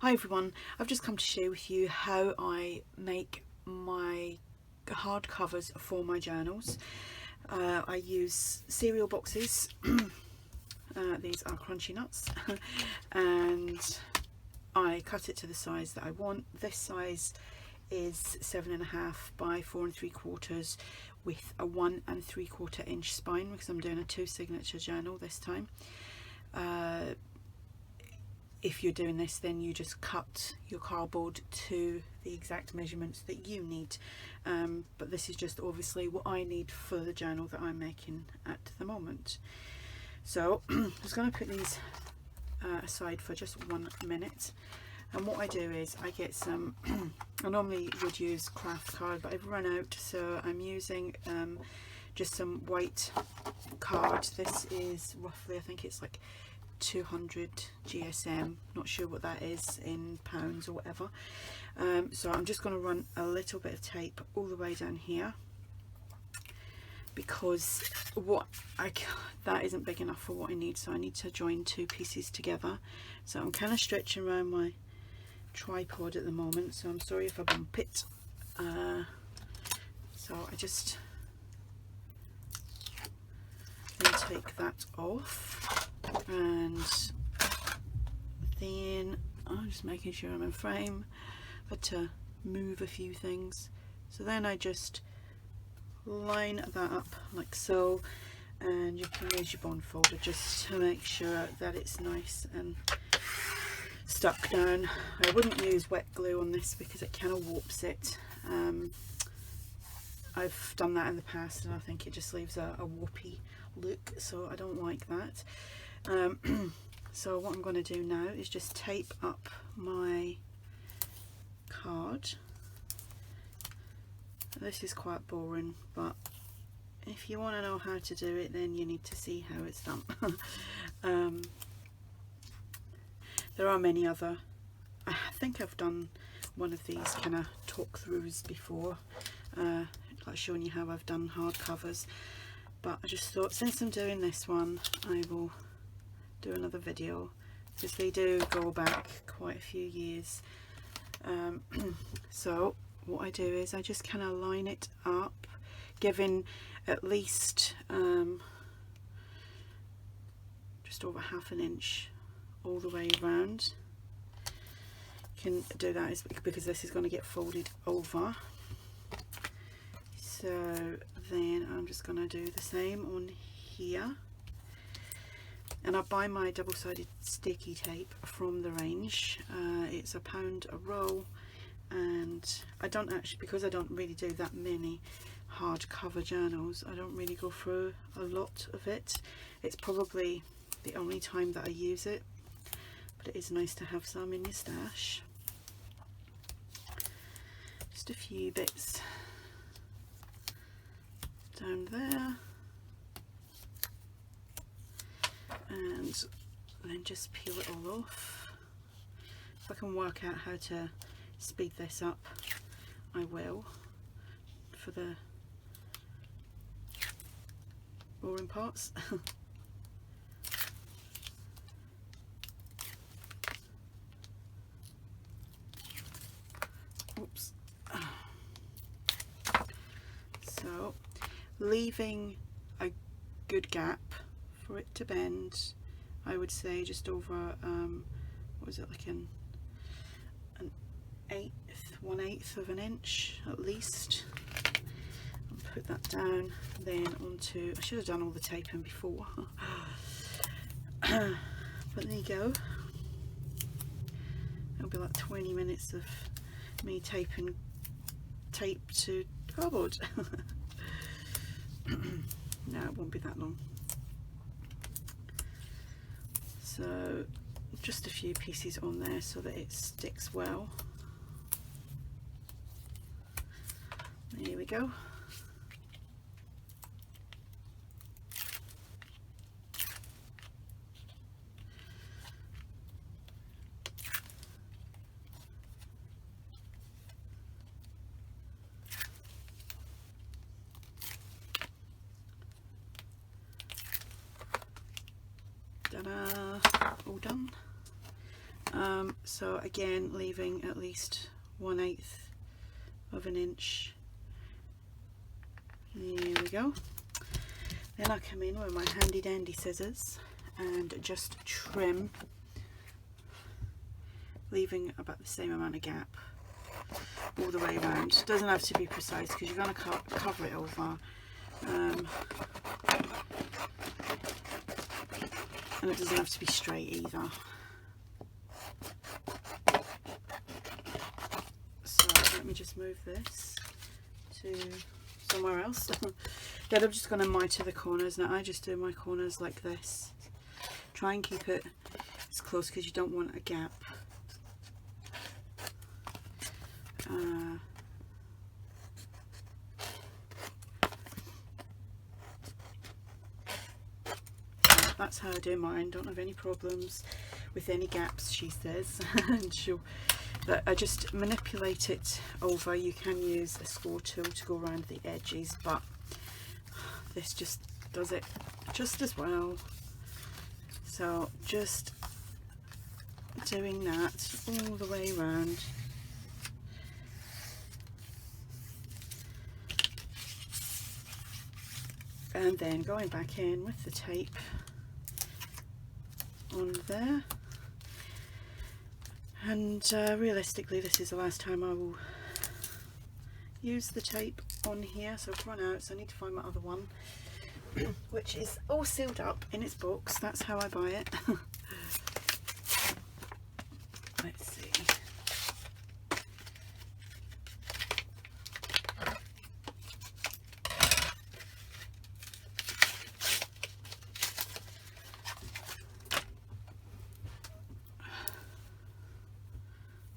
Hi everyone, I've just come to share with you how I make my hard covers for my journals. I use cereal boxes, these are crunchy nuts, and I cut it to the size that I want. This size is 7.5 by 4 3/4 with a 1 3/4 inch spine because I'm doing a 2 signature journal this time. If you're doing this, then you just cut your cardboard to the exact measurements that you need, but this is just obviously what I need for the journal that I'm making at the moment. So I'm just going to put these aside for just 1 minute, and what I do is I get some I normally would use craft card, but I've run out, so I'm using just some white card. This is roughly, I think it's like 200 GSM, not sure what that is in pounds or whatever. So I'm just going to run a little bit of tape all the way down here because that isn't big enough for what I need, so I need to join 2 pieces together. So I'm kind of stretching around my tripod at the moment, so I'm sorry if I bump it. So I just then take that off, and then I'm just making sure I'm in frame. I've had to move a few things, so then I just line that up like so, and you can use your bond folder just to make sure that it's nice and stuck down. I wouldn't use wet glue on this because it kind of warps it. I've done that in the past and I think it just leaves a warpy look, so I don't like that. So what I'm going to do now is just tape up my card. This is quite boring, but if you want to know how to do it, then you need to see how it's done. There are many other, I think I've done one of these kind of talk throughs before, like showing you how I've done hard covers, but I just thought since I'm doing this one I will do another video because they do go back quite a few years. So what I do is I just kind of line it up, giving at least just over ½ inch all the way around. You can do that because this is going to get folded over. So then I'm just going to do the same on here, and I buy my double-sided sticky tape from the range. It's £1 a roll, and I don't actually, because I don't really do that many hardcover journals, I don't really go through a lot of it. It's probably the only time that I use it, but it is nice to have some in your stash. Just a few bits down there, and then just peel it all off. If I can work out how to speed this up, I will, for the boring parts. Oops. So leaving a good gap for it to bend, I would say just over what was it, like an 1/8 of an inch at least. I'll put that down then onto, I should have done all the taping before, but there you go. It'll be like 20 minutes of me taping tape to cardboard. No, it won't be that long. So just a few pieces on there so that it sticks well. There we go. Ta-da! All done. So again, leaving at least 1/8 of an inch. There we go. Then I come in with my handy dandy scissors and just trim, leaving about the same amount of gap all the way around. Doesn't have to be precise because you're going to cover it over, and it doesn't have to be straight either. So let me just move this to somewhere else. Then I'm just going to mitre the corners. Now I just do my corners like this. Try and keep it as close because you don't want a gap. That's how I do mine. Don't have any problems with any gaps, she says. And but I just manipulate it over. You can use a score tool to go around the edges, but this just does it just as well. So just doing that all the way around. And then going back in with the tape on there. And realistically, this is the last time I will use the tape on here, so I've run out, so I need to find my other one, which is all sealed up in its box. That's how I buy it. Let's see.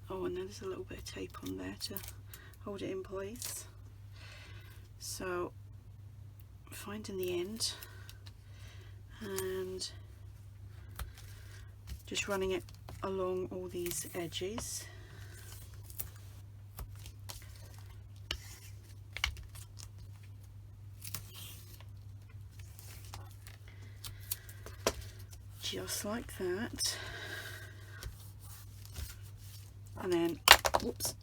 Oh, and there's a little bit of tape on there to hold it in place. So finding the end and just running it along all these edges. Just like that. And then, whoops,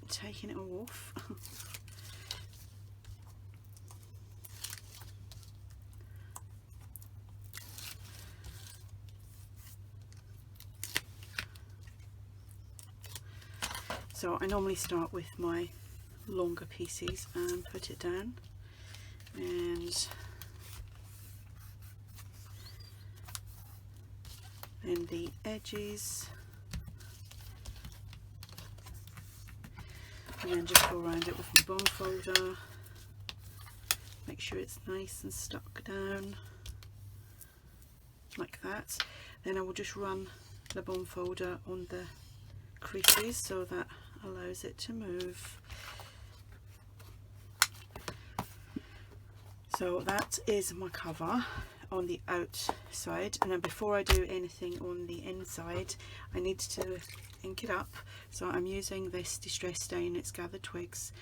taking it all off. So I normally start with my longer pieces and put it down, and then the edges, and then just go around it with my bond folder, make sure it's nice and stuck down like that. Then I will just run the bond folder on the creases so that allows it to move. So that is my cover on the outside, and then before I do anything on the inside I need to ink it up. So I'm using this Distress Stain, it's Gathered Twigs,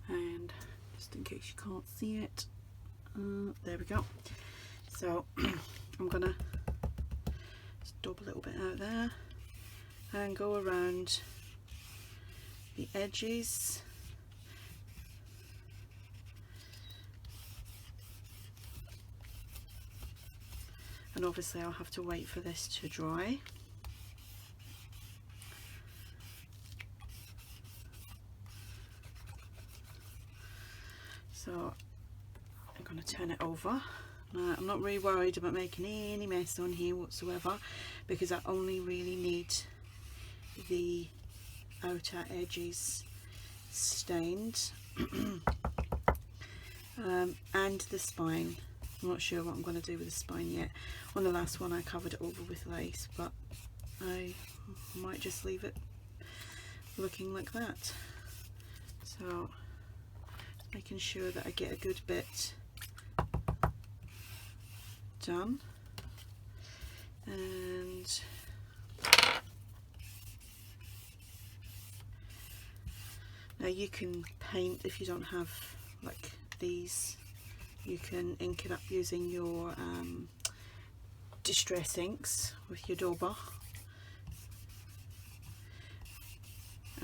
and just in case you can't see it, there we go. So I'm gonna just dab a little bit out there and go around the edges. And obviously I'll have to wait for this to dry. So I'm going to turn it over. Now, I'm not really worried about making any mess on here whatsoever, because I only really need the outer edges stained and the spine. I'm not sure what I'm going to do with the spine yet. On the last one I covered it over with lace, but I might just leave it looking like that. So making sure that I get a good bit done, and now you can paint if you don't have like these. You can ink it up using your Distress inks with your dauber.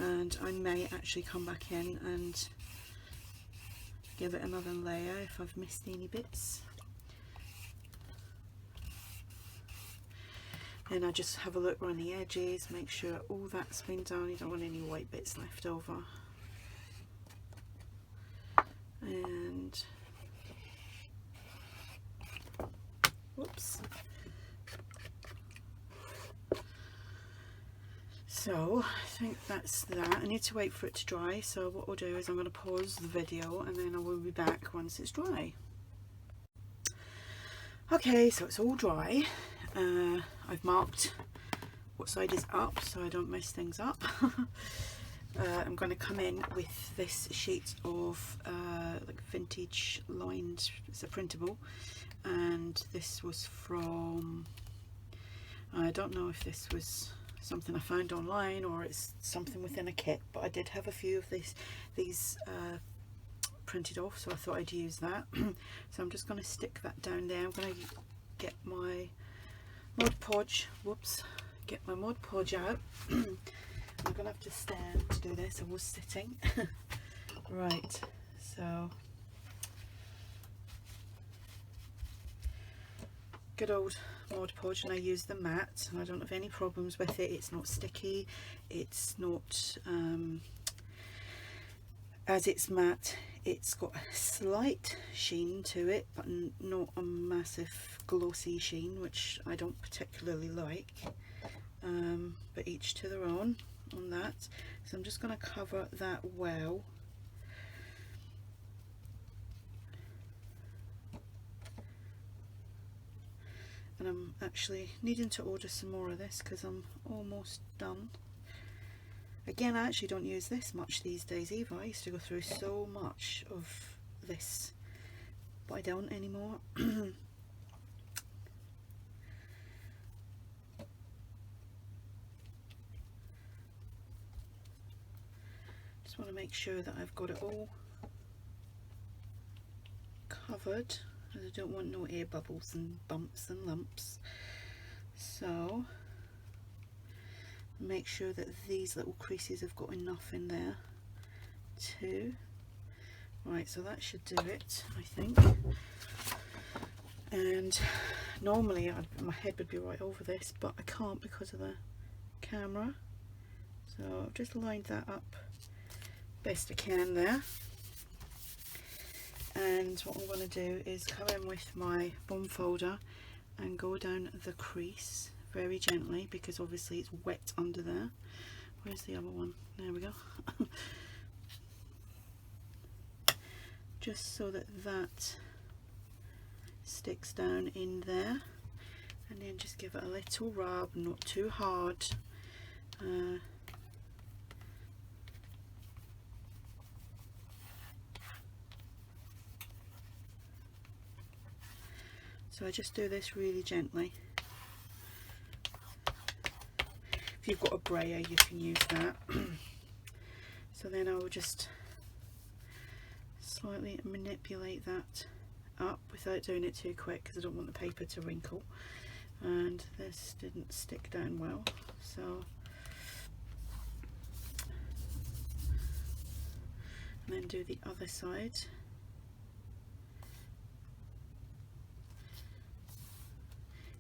and I may actually come back in and give it another layer if I've missed any bits. Then I just have a look around the edges, make sure all that's been done. You don't want any white bits left over. And whoops. So I think that's that. I need to wait for it to dry, so what I'll do is I'm going to pause the video and then I will be back once it's dry. Okay, so it's all dry. I've marked what side is up so I don't mess things up. I'm going to come in with this sheet of like vintage lined, it's a printable, and this was from, I don't know if this was something I found online or it's something within a kit, but I did have a few of these printed off, so I thought I'd use that. So I'm just going to stick that down there. I'm going to get my Mod Podge, whoops, get my Mod Podge out. I'm going to have to stand to do this, I was sitting. Right, so good old Mod Podge, and I use the matte and I don't have any problems with it. It's not sticky, it's not as it's matte, it's got a slight sheen to it but not a massive glossy sheen, which I don't particularly like, but each to their own on that. So I'm just going to cover that well. And I'm actually needing to order some more of this because I'm almost done. Again, I actually don't use this much these days either. I used to go through so much of this, but I don't anymore. Just want to make sure that I've got it all covered. I don't want no air bubbles and bumps and lumps. So make sure that these little creases have got enough in there too. Right, so that should do it, I think. And normally my head would be right over this, but I can't because of the camera. So I've just lined that up best I can there. And what I'm going to do is come in with my bond folder and go down the crease very gently, because obviously it's wet under there. Where's the other one? There we go. Just so that that sticks down in there, and then just give it a little rub, not too hard. So I just do this really gently. If you've got a brayer, you can use that. So then I will just slightly manipulate that up without doing it too quick, because I don't want the paper to wrinkle. And this didn't stick down well, so and then do the other side.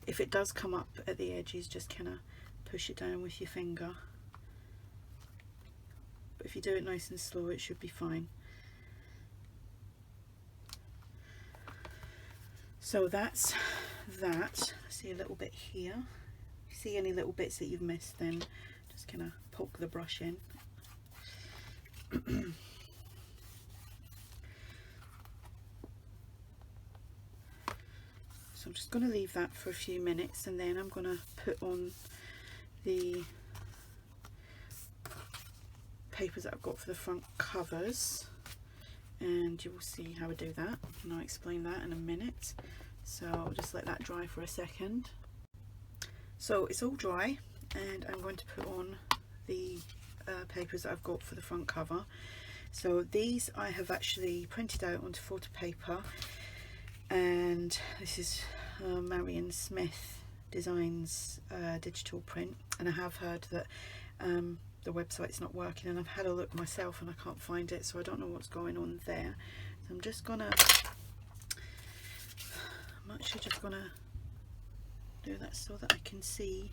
If it does come up at the edges, just kind of push it down with your finger. But if you do it nice and slow, it should be fine. So that's that. I see a little bit here. If you see any little bits that you've missed, then just kind of poke the brush in. So I'm just going to leave that for a few minutes, and then I'm going to put on the papers that I've got for the front covers, and you will see how I do that, and I'll explain that in a minute. So I'll just let that dry for a second. So it's all dry, and I'm going to put on the papers that I've got for the front cover. So these I have actually printed out onto photo paper, and this is Marion Smith Designs digital print, and I have heard that the website's not working, and I've had a look myself and I can't find it, so I don't know what's going on there. So I'm actually just gonna do that so that I can see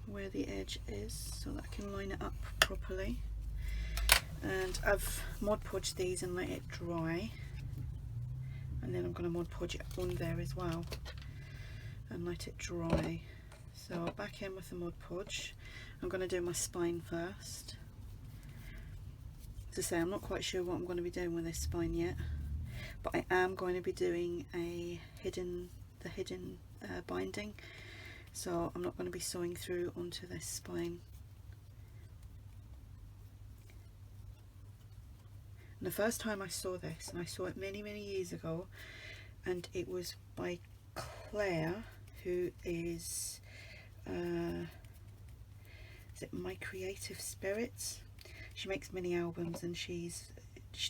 where the edge is, so that I can line it up properly. And I've Mod Podged these and let it dry, and then I'm going to Mod Podge it on there as well and let it dry. So back in with the Mod Podge. I'm going to do my spine first. As I say, I'm not quite sure what I'm going to be doing with this spine yet, but I am going to be doing the hidden binding, so I'm not going to be sewing through onto this spine. And the first time I saw this, and I saw it many years ago, and it was by Claire, who is it My Creative Spirits? She makes mini albums, and she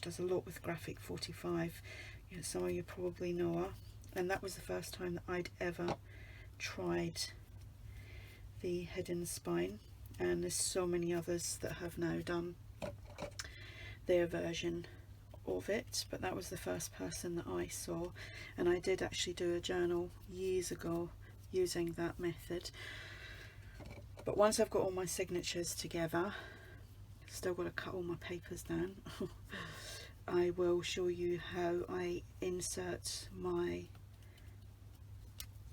does a lot with Graphic 45. You know, some of you probably know her, and that was the first time that I'd ever tried the hidden spine, and there's so many others that have now done their version of it, but that was the first person that I saw. And I did actually do a journal years ago using that method, but once I've got all my signatures together, still got to cut all my papers down, I will show you how I insert my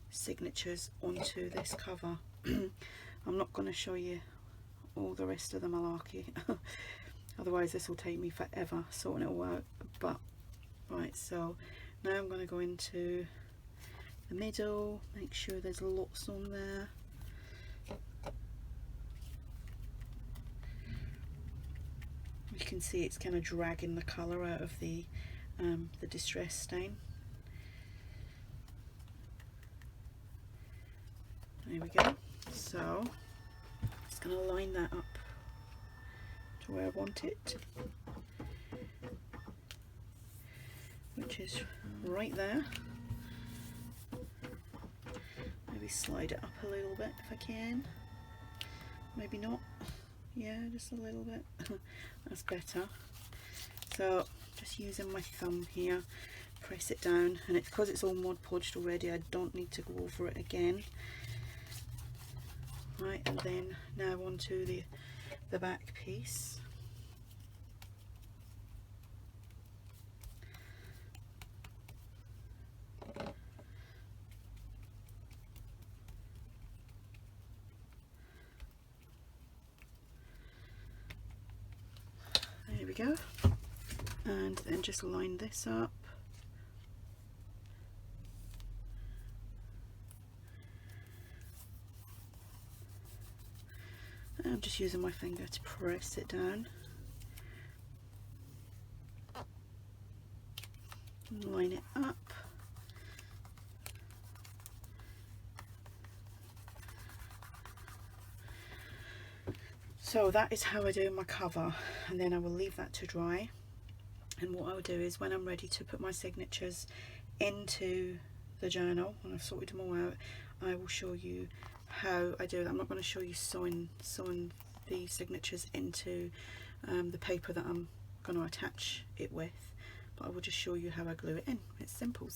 signatures onto this cover. I'm not going to show you all the rest of the malarkey otherwise this will take me forever sorting it all out. But right, so now I'm going to go into the middle, make sure there's lots on there. You can see it's kind of dragging the colour out of the distress stain. There we go. So just going to line that up to where I want it, which is right there. Maybe slide it up a little bit if I can. Maybe not. Yeah, just a little bit. That's better. So just using my thumb here, press it down, and it's because it's all Mod Podged already, I don't need to go over it again. Right, and then now onto the back piece. There we go, and then just line this up. I'm just using my finger to press it down. Line it up. So that is how I do my cover, and then I will leave that to dry. And what I will do is, when I'm ready to put my signatures into the journal, when I've sorted them all out, I will show you how I do that. I'm not going to show you sewing the signatures into the paper that I'm going to attach it with, but I will just show you how I glue it in. It's simple.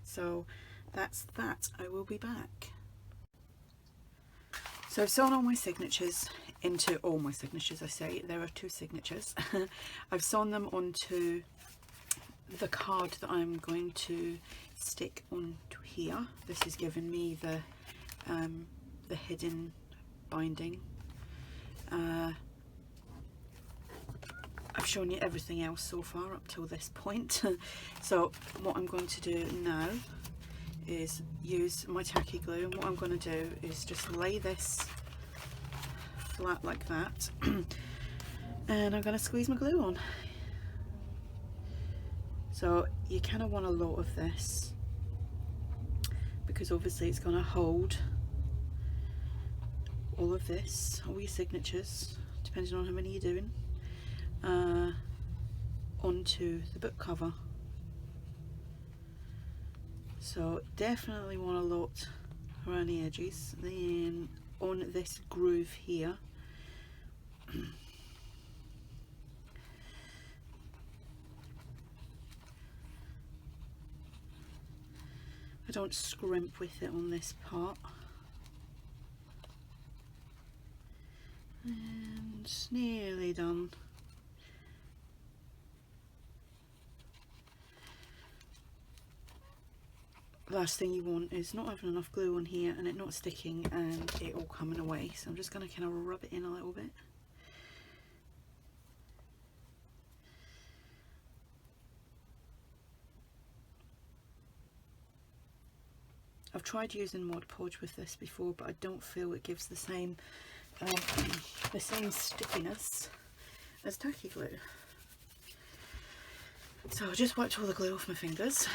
So that's that. I will be back. So I've sewn all my signatures into, all my signatures I say, there are 2 signatures. I've sewn them onto the card that I'm going to stick onto here. This has given me the hidden binding. I've shown you everything else so far up till this point. So what I'm going to do now is use my tacky glue, and what I'm going to do is just lay this flat like that and I'm going to squeeze my glue on. So you kind of want a lot of this because obviously it's going to hold all of this, all your signatures, depending on how many you're doing, onto the book cover. So definitely want a lot around the edges. Then on this groove here, I don't scrimp with it on this part. And nearly done. Last thing you want is not having enough glue on here and it not sticking and it all coming away. So I'm just going to kind of rub it in a little bit. I've tried using Mod Podge with this before, but I don't feel it gives the same stickiness as tacky glue. So I just wiped all the glue off my fingers,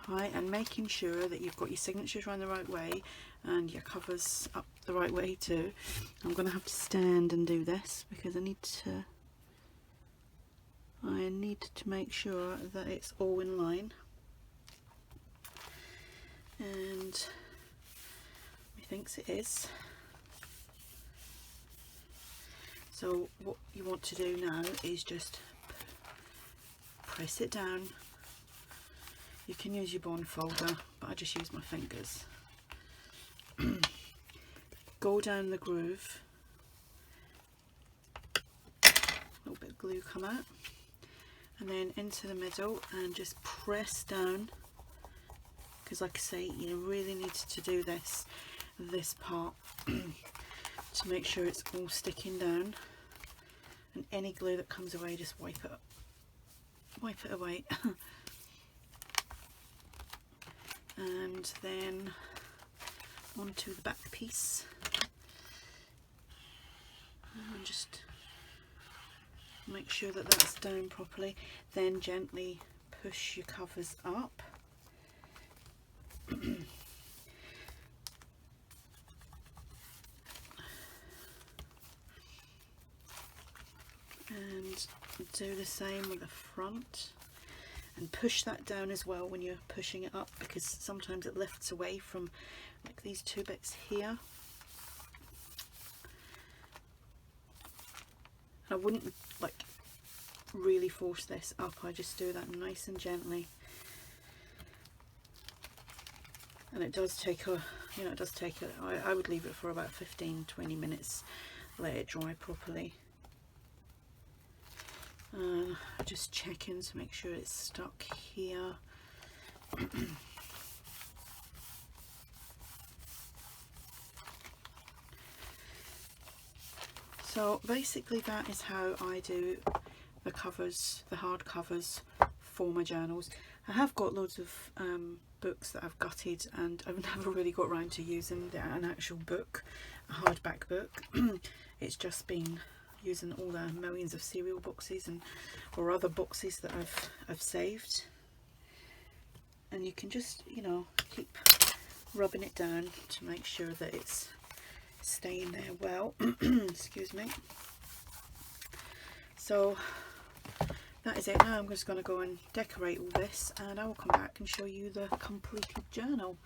right, and making sure that you've got your signatures around the right way and your covers up the right way too. I'm going to have to stand and do this because I need to make sure that it's all in line. And methinks it is. So what you want to do now is just press it down. You can use your bond folder, but I just use my fingers. Go down the groove. A little bit of glue come out, and then into the middle and just press down. Because like I say, you really need to do this part to make sure it's all sticking down, and any glue that comes away, just wipe it away. And then onto the back piece, and just make sure that that's down properly. Then gently push your covers up. And do the same with the front, and push that down as well when you're pushing it up, because sometimes it lifts away from like these two bits here. I wouldn't like really force this up, I just do that nice and gently. And it does take I would leave it for about 15-20 minutes, let it dry properly. Just checking to make sure it's stuck here. So basically that is how I do the covers, the hard covers for my journals. I have got loads of books that I've gutted, and I've never really got around to using an actual book, a hardback book. It's just been using all the millions of cereal boxes or other boxes that I've saved. And you can just, keep rubbing it down to make sure that it's staying there well. Excuse me. So that is it. Now I'm just going to go and decorate all this, and I will come back and show you the completed journal.